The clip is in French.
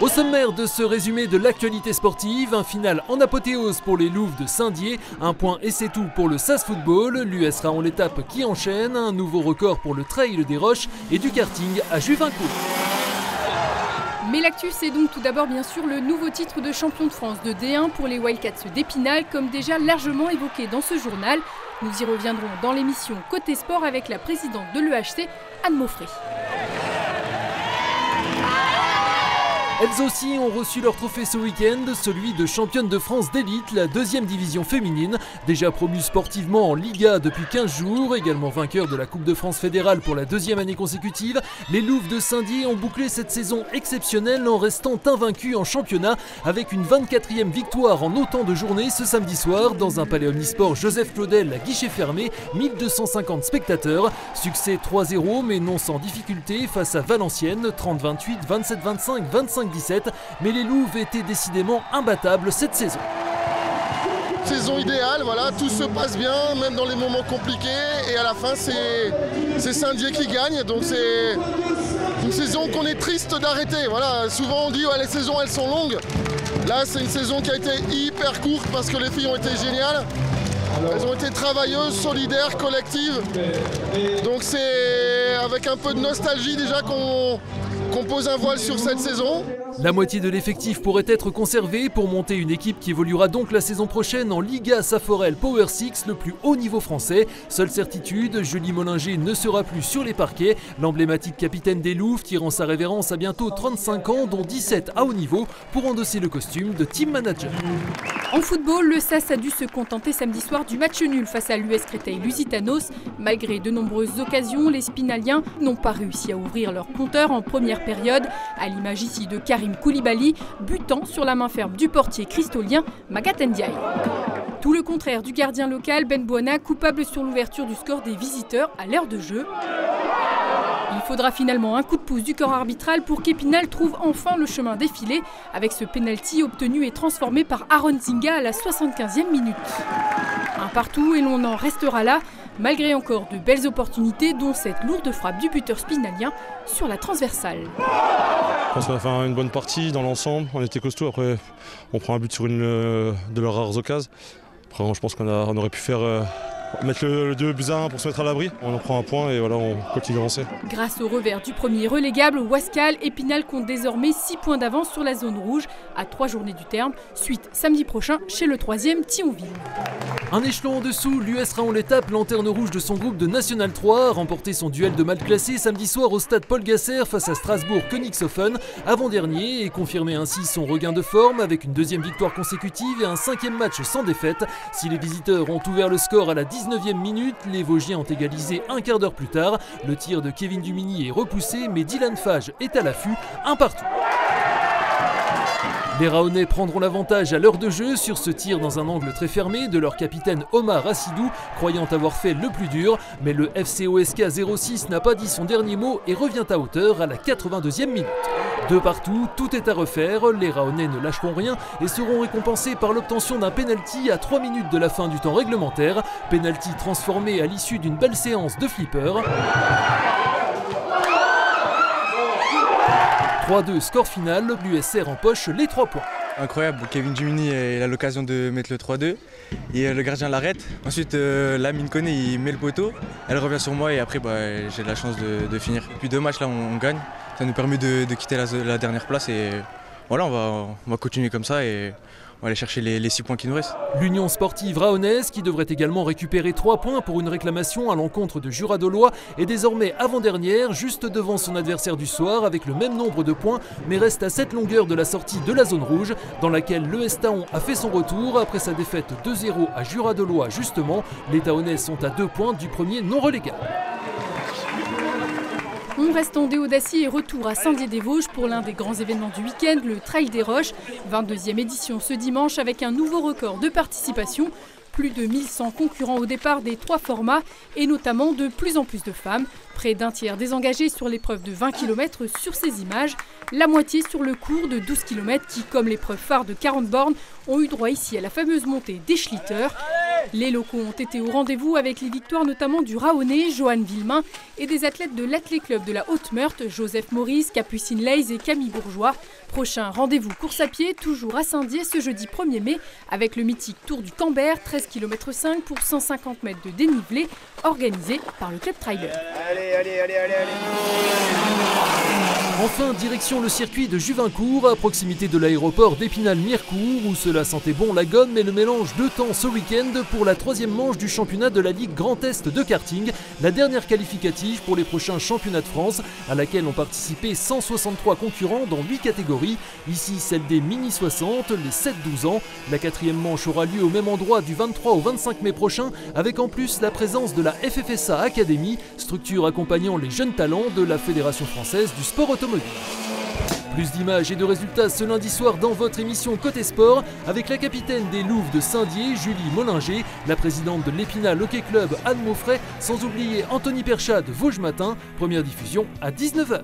Au sommaire de ce résumé de l'actualité sportive, un final en apothéose pour les Louves de Saint-Dié, un point et c'est tout pour le SAS Football, l'US Raon l'étape qui enchaîne, un nouveau record pour le Trail des Roches et du karting à Juvincourt. Mais l'actu, c'est donc tout d'abord bien sûr le nouveau titre de champion de France de D1 pour les Wildcats d'Épinal, comme déjà largement évoqué dans ce journal. Nous y reviendrons dans l'émission Côté Sport avec la présidente de l'EHC, Anne Mauffret. Elles aussi ont reçu leur trophée ce week-end, celui de championne de France d'élite, la deuxième division féminine, déjà promue sportivement en Liga depuis 15 jours, également vainqueur de la Coupe de France fédérale pour la deuxième année consécutive. Les Louves de Saint-Dié ont bouclé cette saison exceptionnelle en restant invaincus en championnat avec une 24e victoire en autant de journées ce samedi soir dans un palais omnisport Joseph Claudel à guichet fermé, 1250 spectateurs. Succès 3-0 mais non sans difficulté face à Valenciennes, 30-28, 27-25, 25-17, mais les Louves étaient décidément imbattables cette saison. Saison idéale, voilà, tout se passe bien, même dans les moments compliqués, et à la fin c'est Saint-Dié qui gagne, donc c'est une saison qu'on est triste d'arrêter. Voilà, souvent on dit ouais, les saisons elles sont longues, là c'est une saison qui a été hyper courte parce que les filles ont été géniales. Elles ont été travailleuses, solidaires, collectives, donc c'est avec un peu de nostalgie déjà qu'on pose un voile sur cette saison. La moitié de l'effectif pourrait être conservée pour monter une équipe qui évoluera donc la saison prochaine en Liga Saforel Power 6, le plus haut niveau français. Seule certitude, Julie Mollinger ne sera plus sur les parquets. L'emblématique capitaine des Louves tirant sa révérence à bientôt 35 ans, dont 17 à haut niveau, pour endosser le costume de team manager. En football, le SAS a dû se contenter samedi soir du match nul face à l'US Créteil-Lusitanos. Malgré de nombreuses occasions, les Spinaliens n'ont pas réussi à ouvrir leur compteur en première période, à l'image ici de Karim Koulibaly, butant sur la main ferme du portier cristolien Magath Ndiaye. Tout le contraire du gardien local Ben Bouana, coupable sur l'ouverture du score des visiteurs à l'heure de jeu. Il faudra finalement un coup de pouce du corps arbitral pour qu'Épinal trouve enfin le chemin défilé avec ce pénalty obtenu et transformé par Aaron Zinga à la 75e minute. Un partout et l'on en restera là, malgré encore de belles opportunités, dont cette lourde frappe du buteur spinalien sur la transversale. Je pense qu'on a fait une bonne partie dans l'ensemble, on était costaud, après on prend un but sur une de leurs rares occasions. Après je pense qu'on aurait pu mettre le 2-1 pour se mettre à l'abri. On en prend un point et voilà, on continue d'avancer. Grâce au revers du premier relégable, Wascal, Épinal compte désormais 6 points d'avance sur la zone rouge à 3 journées du terme. Suite samedi prochain chez le 3e Thionville. Un échelon en dessous, l'US Raon l'étape, lanterne rouge de son groupe de National 3, a remporté son duel de mal classé samedi soir au stade Paul Gasser face à Strasbourg-Königshofen, avant-dernier, et confirmé ainsi son regain de forme avec une deuxième victoire consécutive et un 5e match sans défaite. Si les visiteurs ont ouvert le score à la 19e minute, les Vosgiens ont égalisé un quart d'heure plus tard. Le tir de Kevin Dumigny est repoussé, mais Dylan Fage est à l'affût, un partout. Les Raonais prendront l'avantage à l'heure de jeu sur ce tir dans un angle très fermé de leur capitaine Omar Assidou, croyant avoir fait le plus dur. Mais le FCOSK 06 n'a pas dit son dernier mot et revient à hauteur à la 82e minute. De partout, tout est à refaire, les Raonais ne lâcheront rien et seront récompensés par l'obtention d'un pénalty à 3 minutes de la fin du temps réglementaire. Pénalty transformé à l'issue d'une belle séance de flipper. 3-2 score final, l'USR empoche les 3 points. Incroyable, Kevin Dumigny il a l'occasion de mettre le 3-2 et le gardien l'arrête. Ensuite Lamine Koné il met le poteau, elle revient sur moi et après j'ai de la chance de finir. Depuis 2 matchs là on gagne, ça nous permet de quitter la dernière place et voilà on va continuer comme ça et on va aller chercher les 6 points qui nous restent. L'Union sportive rahonaise, qui devrait également récupérer 3 points pour une réclamation à l'encontre de Jura Dolois, est désormais avant-dernière, juste devant son adversaire du soir avec le même nombre de points, mais reste à cette longueur de la sortie de la zone rouge, dans laquelle l'ES Taon a fait son retour après sa défaite 2-0 à Jura Dolois justement. Les Taonais sont à 2 points du premier non relégable. On reste en Déodacie et retour à Saint-Dié-des-Vosges pour l'un des grands événements du week-end, le Trail des Roches. 22e édition ce dimanche avec un nouveau record de participation. Plus de 1100 concurrents au départ des 3 formats et notamment de plus en plus de femmes. Près d'un tiers des engagés sur l'épreuve de 20 km sur ces images. La moitié sur le cours de 12 km qui, comme l'épreuve phare de 40 bornes, ont eu droit ici à la fameuse montée des Schlitter. Les locaux ont été au rendez-vous avec les victoires notamment du Raonnais, Johan Villemain, et des athlètes de l'Athlé Club de la Haute-Meurthe, Joseph Maurice, Capucine Leys et Camille Bourgeois. Prochain rendez-vous course à pied, toujours à Saint-Dié ce jeudi 1er mai, avec le mythique Tour du Camber, 13 km 5 pour 150 mètres de dénivelé, organisé par le Club Trailer. Allez. Enfin, direction le circuit de Juvincourt, à proximité de l'aéroport d'Épinal-Mirecourt, où cela sentait bon la gomme et le mélange de temps ce week-end pour la 3e manche du championnat de la Ligue Grand Est de karting, la dernière qualificative pour les prochains championnats de France, à laquelle ont participé 163 concurrents dans 8 catégories. Ici, celle des mini 60, les 7-12 ans. La 4e manche aura lieu au même endroit du 23 au 25 mai prochain, avec en plus la présence de la FFSA Academy, structure accompagnant les jeunes talents de la Fédération française du sport automobile. Plus d'images et de résultats ce lundi soir dans votre émission Côté Sport avec la capitaine des Louves de Saint-Dié, Julie Mollinger, la présidente de l'Épinal Hockey Club, Anne Maufray, sans oublier Anthony Perchat de Vosges Matin, première diffusion à 19h.